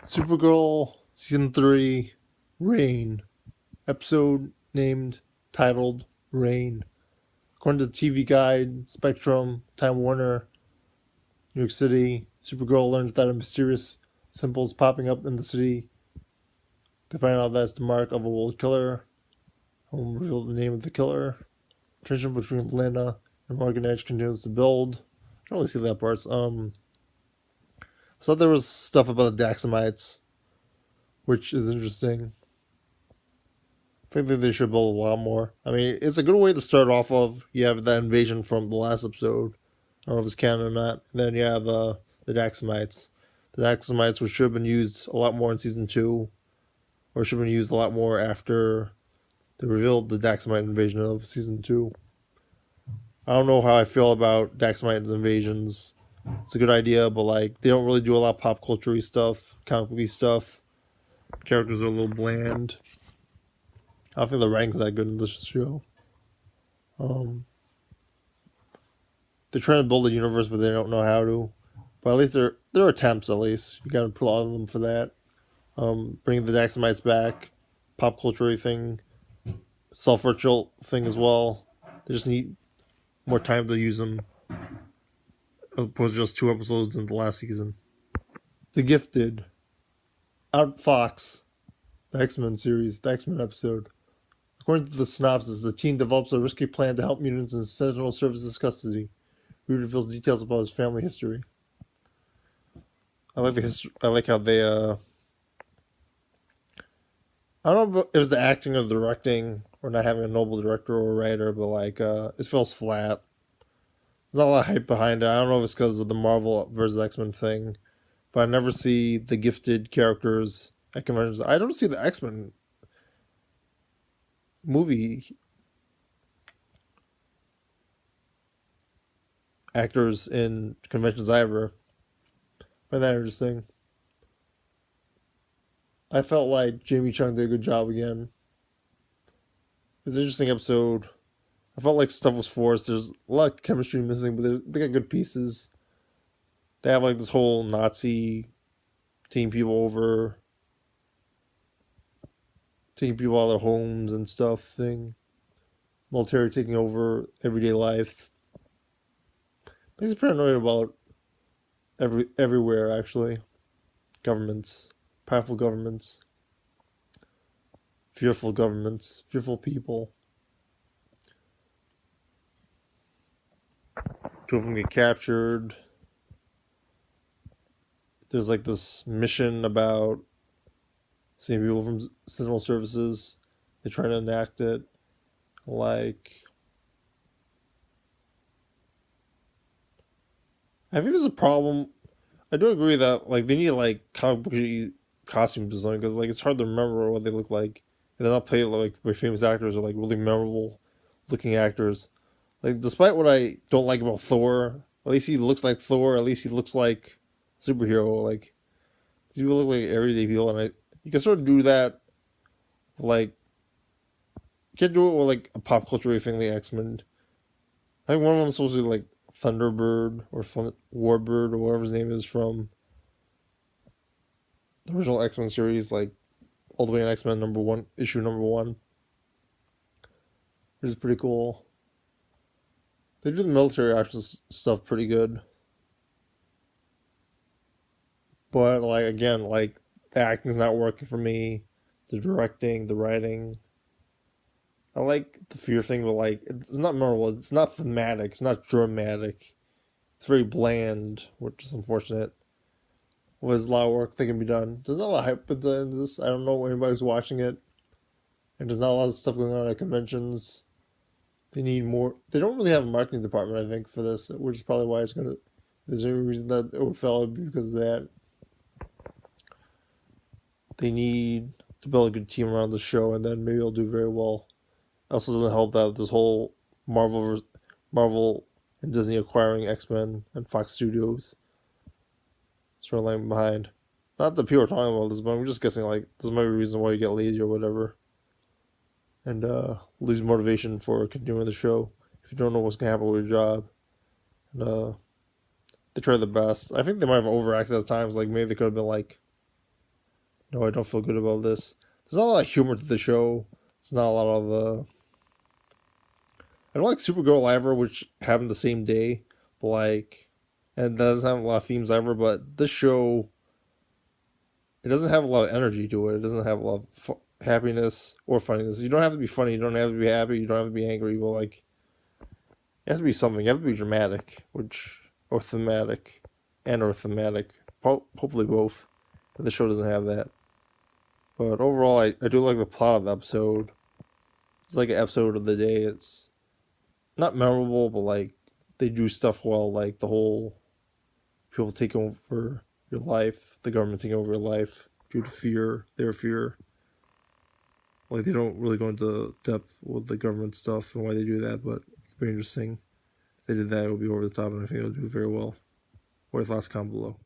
Supergirl Season 3 Rain. Episode titled Rain. According to the TV Guide, Spectrum, Time Warner, New York City, Supergirl learns that a mysterious symbol is popping up in the city. They find out that's the mark of a world killer. I won't reveal the name of the killer. Tension between Atlanta and Morgan Edge continues to build. I don't really see that part. So there was stuff about the Daxamites, which is interesting. I think that they should build a lot more. I mean, it's a good way to start off of. You have that invasion from the last episode. I don't know if it's canon or not. And then you have the Daxamites. The Daxamites, which should have been used a lot more in season 2, or should have been used a lot more after they revealed the Daxamite invasion of season 2. I don't know how I feel about Daxamite invasions. It's a good idea, but they don't really do a lot of pop culture-y stuff, comic book stuff. Characters are a little bland. I don't think the writing's that good in this show. They're trying to build a universe, but they don't know how to. But at least there are attempts. At least you got to applaud them for that. Bringing the Daxamites back, pop culture thing, self-ritual thing as well. They just need more time to use them, as opposed to just 2 episodes in the last season. The Gifted, OutfoX, the X-Men series, the X-Men episode. According to the synopsis, the team develops a risky plan to help mutants in Sentinel Services custody. Reed reveals details about his family history. I like the history. I like how they. I don't know if it was the acting or the directing, or not having a noble director or writer, but it feels flat. There's not a lot of hype behind it. I don't know if it's because of the Marvel versus X-Men thing, but I never see the Gifted characters at conventions. I don't see the X-Men movie actors in conventions either. I find that interesting. I felt like Jamie Chung did a good job again. It was an interesting episode. I felt like stuff was forced. There's a lot of chemistry missing, but they got good pieces. They have this whole Nazi taking people over, taking people out of their homes and stuff thing. Military taking over everyday life. Makes me paranoid about everywhere, actually. Governments, powerful governments, fearful people. 2 of them get captured. There's this mission about seeing people from Sentinel Services. They try to enact it. I think there's a problem. I do agree that they need comic book costume design, because it's hard to remember what they look like. And they're not played by famous actors or really memorable looking actors. Despite what I don't like about Thor, at least he looks like Thor. At least he looks like a superhero. These people look like everyday people, and you can sort of do that. You can't do it with a pop culture thing like X-Men. I think one of them is supposed to be Thunderbird or Warbird or whatever his name is from the original X-Men series, all the way in X-Men issue number 1. Which is pretty cool. They do the military action stuff pretty good. But again, the acting's not working for me. The directing, the writing. I like the fear thing, but it's not memorable. It's not thematic. It's not dramatic. It's very bland, which is unfortunate. There's a lot of work that can be done. There's not a lot of hype in this. I don't know if anybody's watching it. And there's not a lot of stuff going on at conventions. They need more. They don't really have a marketing department, I think, for this, which is probably why there's any reason that it would fail because of that. They need to build a good team around the show, and then maybe it'll do very well. It also doesn't help that this whole Marvel and Disney acquiring X-Men and Fox Studios storyline behind. Not that people are talking about this, but I'm just guessing this might be a reason why you get lazy or whatever, and lose motivation for continuing the show if you don't know what's gonna happen with your job. And they try their best. I think they might have overacted at times. Maybe they could have been No, I don't feel good about this. There's not a lot of humor to the show. It's not a lot of I don't like Supergirl ever, which happened the same day, but like, and that doesn't have a lot of themes ever. But this show, it doesn't have a lot of energy to it. It doesn't have a lot of happiness or funniness. You don't have to be funny. You don't have to be happy. You don't have to be angry. But like, you have to be something. You have to be dramatic, which or thematic, and or thematic. Hopefully both. But the show doesn't have that. But overall, I do like the plot of the episode. It's like an episode of the day. It's not memorable, but like they do stuff well, like the whole people taking over your life, the government taking over your life due to fear, their fear. Like they don't really go into depth with the government stuff and why they do that, but it's pretty interesting. If they did that, it would be over the top, and I think it would do very well. Or thoughts comment below.